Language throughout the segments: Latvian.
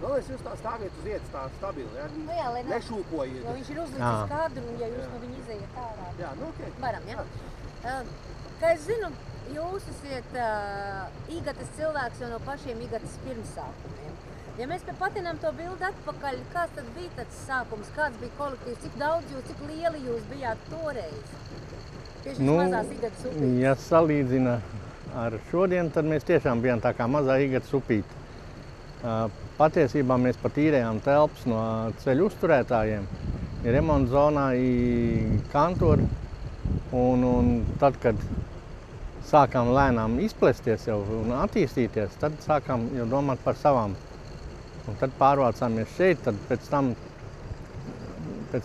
Man liekas, jūs tā stāviet uz vietas tā stabili, ja? Nu jā, lai nešūpojiet. Jo viņš ir uzlicis kadru, un ja jūs no viņa izējat ārā. Jā, nu okei. Varam, ja? Kā es zinu, jūs esat Igatas cilvēks jau no pašiem Igatas pirmsākumiem. Ja mēs patinām to bildi atpakaļ, kāds tad bija tāds sākums, kāds bija kolektīvs, cik daudz jūs, cik lieli jūs bijāt toreiz? Tieši mazās Igatas upītes. Ja salīdzina ar šodien, tad mēs tiešām bijām tā kā mazā Igatas upīte. Patiesībā mēs pat īrējām telpas no ceļu uzturētājiem, ir remonta zonā, ir kantori, un tad, kad sākām lēnām izplesties jau un attīstīties, tad sākām jau domāt par savām. Un tad pārvācāmies šeit, tad pēc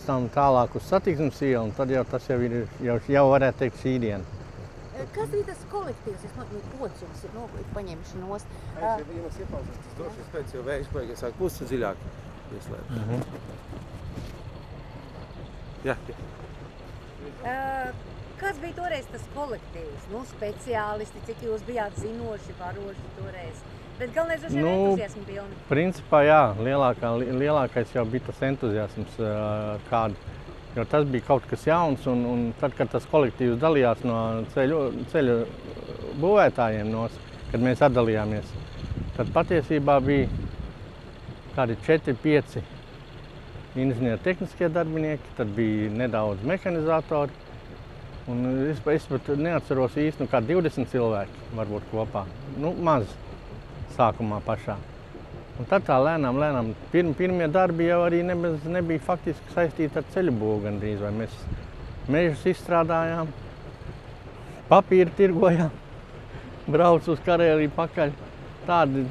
tam tālāk uz Satiksmes ielu, un tad jau tas jau ir, jau varētu teikt, šī diena. Kas bija tas kolektīvs? Es pods jums ir paņemšu nost. Ja mēs iepauzās, tas došies pēc, jo vējš beigas sāk pusi dziļāk ieslēpš. Jā. Kas bija toreiz tas kolektīvs? Nu, speciālisti, cik jūs bijāt zinoši, varoši toreiz? Bet galvenais droši vien entuziasmu pilni. Principā jā, lielākais jau bija tas entuziasms kādu. Jo tas bija kaut kas jauns, un tad, kad tas kolektīvs dalījās no ceļu būvētājiem, kad mēs atdalījāmies, tad patiesībā bija kādi 4-5 inženieru tehniskie darbinieki, tad bija nedaudz mehanizatori, un es pat neatceros īsti, kā 20 cilvēki varbūt kopā. Nu, maz sākumā pašā. Un tad tā lēnām, pirmie darbi jau arī nebija faktiski saistīti ar ceļu būvu gandrīz, vai mēs mežus izstrādājām, papīru tirgojām, brauc uz Karēliju pakaļ. Tādi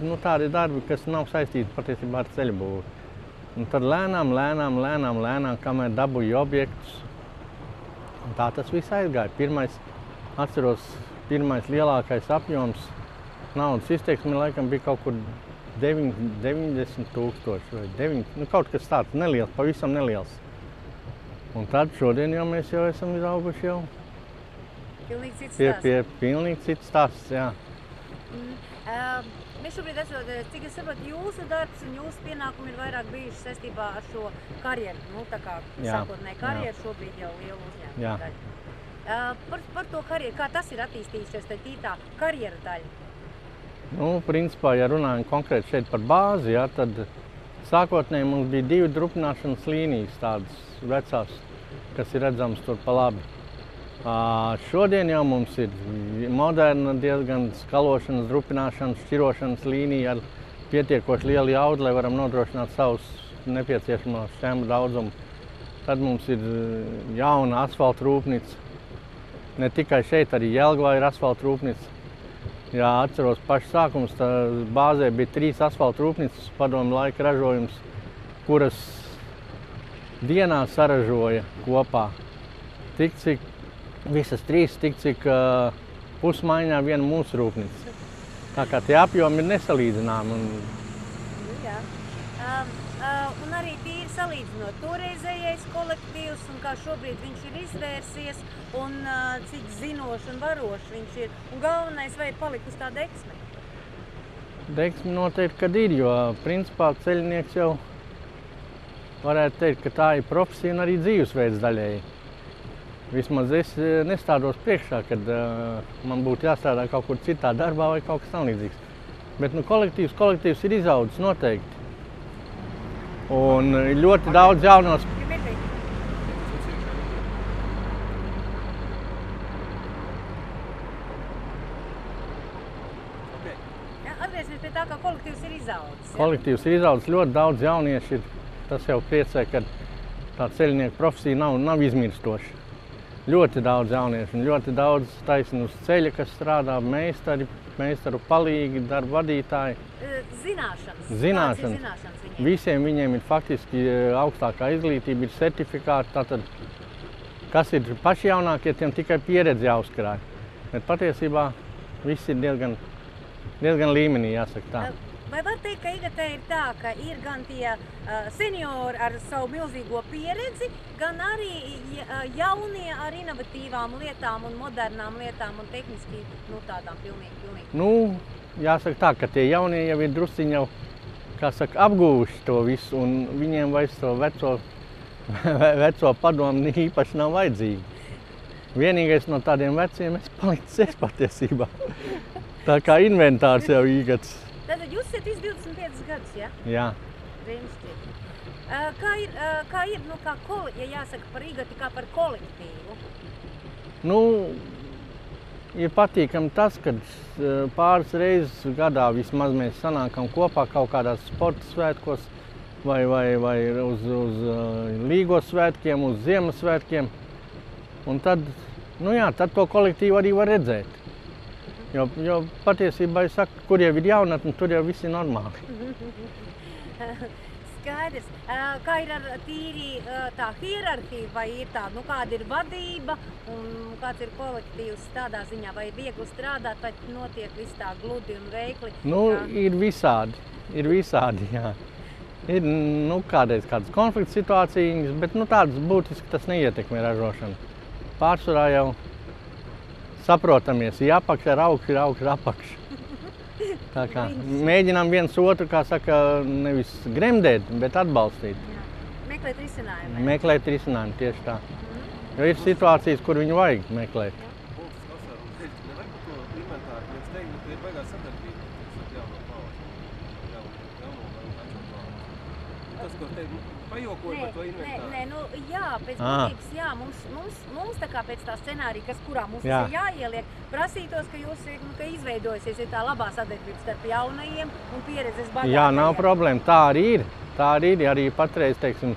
darbi, kas nav saistīti patiesībā ar ceļu būvu. Un tad lēnām, kamēr dabūju objektus, un tā tas viss aizgāja. Pirmais lielākais apjoms naudas izteiksme laikam bija kaut kur 90,000 vai 9, kaut kas tāds neliels, pavisam neliels. Un tad šodien jau mēs jau esam izauguši jau pilnīgi cits stāsts. Pilnīgi cits stāsts, jā. Mēs šobrīd esot, cik es saprotu, jūsu darbs un jūsu pienākumi ir vairāk bijuši saistībā ar šo karjeru. Nu, tā kā sākotnēji karjeru, šobrīd jau lielu uzņēmumu daļu. Par to karjeru, kā tas ir attīstījušies, tad tā karjera daļa? Nu, principā, ja runājam konkrēti šeit par bāzi, ja, tad sākotnēji mums bija 2 drupināšanas līnijas, tādas vecās, kas ir redzamas tur pa labi. Šodien jau mums ir moderna diezgan skalošanas, drupināšanas, šķirošanas līnija ar pietiekoši lielu jaudu, lai varam nodrošināt savus nepieciešamos šēmu daudzumu. Tad mums ir jauna asfalta rūpnīca. Ne tikai šeit, arī Jelgavā ir asfalta rūpnīca. Jā, atceros pašu sākums, tā bāzē bija 3 asfalta rūpnīcas padomu laika ražojums, kuras dienā saražoja kopā visas 3, cik pusmaiņā viena mūsu rūpnīca. Tā kā tie apjomi ir nesalīdzināmi. Jā. Un arī tīri salīdzinot toreizējais kolektīvs un kā šobrīd viņš ir izvērsies un cik zinoši un varoši viņš ir. Un galvenais, vai ir palikusi tā deksme? Deksme noteikti, kad ir, jo principā ceļnieks jau varētu teikt, ka tā ir profesija un arī dzīvesveids daļēji. Vismaz es nestādos priekšā, kad man būtu jāstrādā kaut kur citā darbā vai kaut kas tam līdzīgs. Bet kolektīvs ir izaudzis noteikti. Un ir ļoti daudz jaunos. Atgriezīsimies pie tā, ka kolektīvs ir izaudzis. Kolektīvs ir izaudzis, ļoti daudz jaunieši ir. Tas jau priecē, ka tā ceļnieka profesija nav izmirstoša. Ļoti daudz jauniešu un ļoti daudz taisni uz ceļa, kas strādā, meistaru palīgi, darba vadītāji. Zināšanas. Visiem viņiem ir faktiski augstākā izglītība, ir certifikāti. Tātad, kas ir paši jaunākie, tiem tikai pieredze jāuzkrāj. Bet patiesībā viss ir diezgan līmenī, jāsaka tā. Vai var teikt, ka Igatē ir tā, ka ir gan tie seniori ar savu milzīgo pieredzi, gan arī jaunie ar inovatīvām lietām un modernām lietām un tehniski tādām pilnīgi? Nu, jāsaka tā, ka tie jaunie jau ir drusciņi jau, kā saka, apguvuši to visu, un viņiem vairs to veco padomu īpaši nav vajadzīgi. Vienīgais no tādiem veciem es palicis patiesībā. Tā kā inventārs jau īgats. Tātad jūs esat 25 gadus, ja? Jā. Brīnišķīgi. Kā ir, nu, ja jāsaka par īgati, kā par kolektīvu? Nu, ir patīkami tas, kad pāris reizes gadā vismaz mēs sanākam kopā kaut kādās sporta svētkos vai uz Līgo svētkiem, uz Ziemassvētkiem. Un tad, nu jā, tad to kolektīvu arī var redzēt. Jo patiesībā es saku, kur jau ir jaunatne, tur jau viss ir normāli. Skaidrs. Kā ir ar tīri tā hierarhija, vai ir tā, nu kāda ir vadība un kāds ir kolektīvs tādā ziņā, vai ir viegli strādāt, vai notiek viss tā gludi un veikli? Nu, ir visādi, jā. Ir, nu, kādreiz kādas konflikta situācijas, bet, nu, tādas būtiski tas neietekmē ražošanu. Pārsvarā jau saprotamies, ja apakš ar augšu, ir augšu ar apakšu. Tā kā mēģinām viens otru, kā saka, nevis gremdēt, bet atbalstīt. Jā. Meklēt risinājumu. Meklēt risinājumu, tieši tā. Jo ir situācijas, kur viņu vajag meklēt. Nē, nu jā, pēc būtības, jā, mums tā kā pēc tā scenārija, kurā mums tas ir jāieliek, prasītos, ka jūs, ka izveidojasies tā labā sadarbība starp jaunajiem un pieredzes bagātajiem. Jā, nav problēma, tā arī ir. Tā arī ir, arī patreiz, teiksim,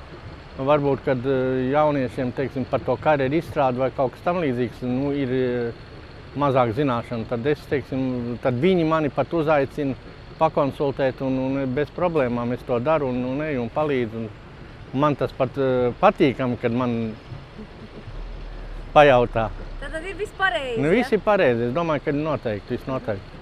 varbūt, kad jauniešiem, teiksim, par to karjeru izstrādi vai kaut kas tam līdzīgs, nu, ir mazāk zināšana, tad tad viņi mani pat uzaicina pakonsultēt un bez problēmām es to daru un eju un palīdzu. Man tas pat patīkami, kad man pajautā. Tad ir viss pareizi, Nu, viss ir pareizi, es domāju, ka noteikti, viss noteikti.